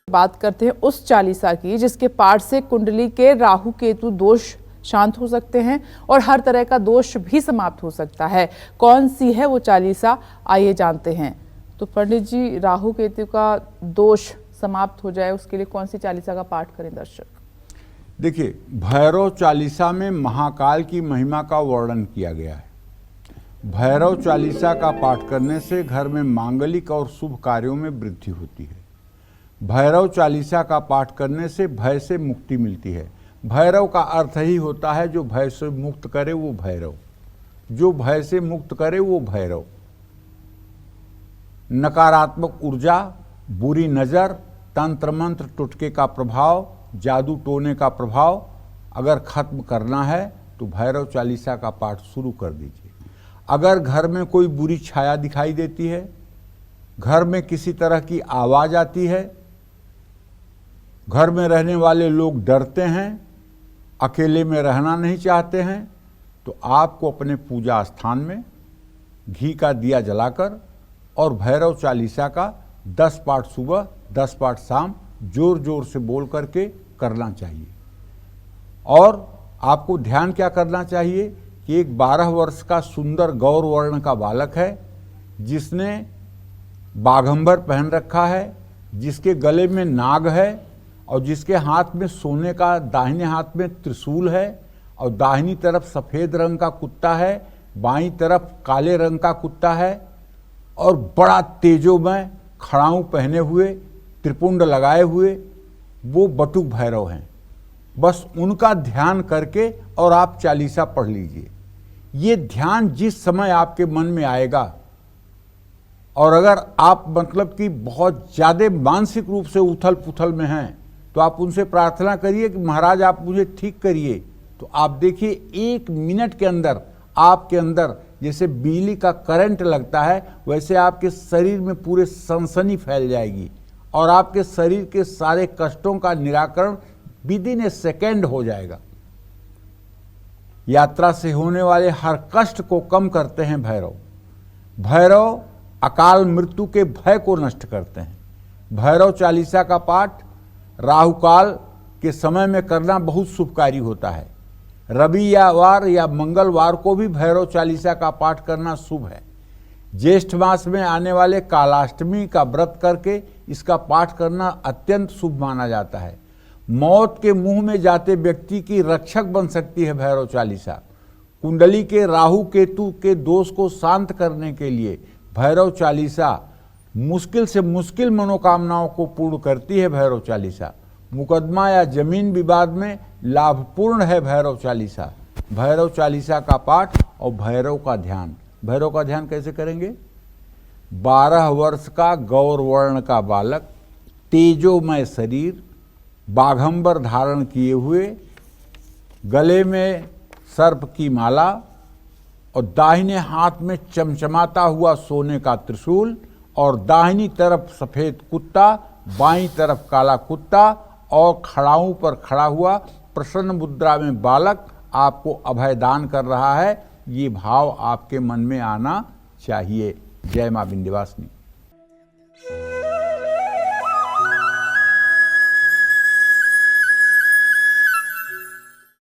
बात करते हैं उस चालीसा की जिसके पाठ से कुंडली के राहु केतु दोष शांत हो सकते हैं और हर तरह का दोष भी समाप्त हो सकता है। कौन सी है वो चालीसा, आइए जानते हैं। तो पंडित जी, राहु केतु का दोष समाप्त हो जाए उसके लिए कौन सी चालीसा का पाठ करें दर्शक? देखिए, भैरव चालीसा में महाकाल की महिमा का वर्णन किया गया है। भैरव चालीसा का पाठ करने से घर में मांगलिक और शुभ कार्यों में वृद्धि होती है। भैरव चालीसा का पाठ करने से भय से मुक्ति मिलती है। भैरव का अर्थ ही होता है जो भय से मुक्त करे वो भैरव, जो भय से मुक्त करे वो भैरव। नकारात्मक ऊर्जा, बुरी नज़र, तंत्र मंत्र टुटके का प्रभाव, जादू टोने का प्रभाव अगर खत्म करना है तो भैरव चालीसा का पाठ शुरू कर दीजिए। अगर घर में कोई बुरी छाया दिखाई देती है, घर में किसी तरह की आवाज़ आती है, घर में रहने वाले लोग डरते हैं, अकेले में रहना नहीं चाहते हैं, तो आपको अपने पूजा स्थान में घी का दिया जलाकर और भैरव चालीसा का 10 पाठ सुबह 10 पाठ शाम जोर जोर से बोल करके करना चाहिए। और आपको ध्यान क्या करना चाहिए कि एक 12 वर्ष का सुंदर गौर वर्ण का बालक है जिसने बाघंबर पहन रखा है, जिसके गले में नाग है और जिसके हाथ में सोने का, दाहिने हाथ में त्रिशूल है और दाहिनी तरफ सफ़ेद रंग का कुत्ता है, बाईं तरफ काले रंग का कुत्ता है और बड़ा तेजोमय खड़ाऊं पहने हुए, त्रिपुंड लगाए हुए वो बटुक भैरव हैं। बस उनका ध्यान करके और आप चालीसा पढ़ लीजिए। ये ध्यान जिस समय आपके मन में आएगा और अगर आप मतलब कि बहुत ज़्यादा मानसिक रूप से उथल पुथल में हैं तो आप उनसे प्रार्थना करिए कि महाराज आप मुझे ठीक करिए। तो आप देखिए 1 मिनट के अंदर आपके अंदर जैसे बिजली का करंट लगता है वैसे आपके शरीर में पूरे सनसनी फैल जाएगी और आपके शरीर के सारे कष्टों का निराकरण विदिन ए सेकेंड हो जाएगा। यात्रा से होने वाले हर कष्ट को कम करते हैं भैरव। भैरव अकाल मृत्यु के भय को नष्ट करते हैं। भैरव चालीसा का पाठ राहु काल के समय में करना बहुत शुभकारी होता है। रविवार या मंगलवार को भी भैरव चालीसा का पाठ करना शुभ है। ज्येष्ठ मास में आने वाले कालाष्टमी का व्रत करके इसका पाठ करना अत्यंत शुभ माना जाता है। मौत के मुंह में जाते व्यक्ति की रक्षक बन सकती है भैरव चालीसा। कुंडली के राहु केतु के दोष को शांत करने के लिए भैरव चालीसा मुश्किल से मुश्किल मनोकामनाओं को पूर्ण करती है। भैरव चालीसा मुकदमा या जमीन विवाद में लाभपूर्ण है। भैरव चालीसा, भैरव चालीसा का पाठ और भैरव का ध्यान। भैरव का ध्यान कैसे करेंगे? 12 वर्ष का गौर वर्ण का बालक, तेजोमय शरीर, बाघंबर धारण किए हुए, गले में सर्प की माला और दाहिने हाथ में चमचमाता हुआ सोने का त्रिशूल और दाहिनी तरफ सफ़ेद कुत्ता, बाईं तरफ काला कुत्ता और खड़ाऊं पर खड़ा हुआ प्रसन्न मुद्रा में बालक आपको अभय दान कर रहा है। ये भाव आपके मन में आना चाहिए। जय मां विंध्यवासिनी।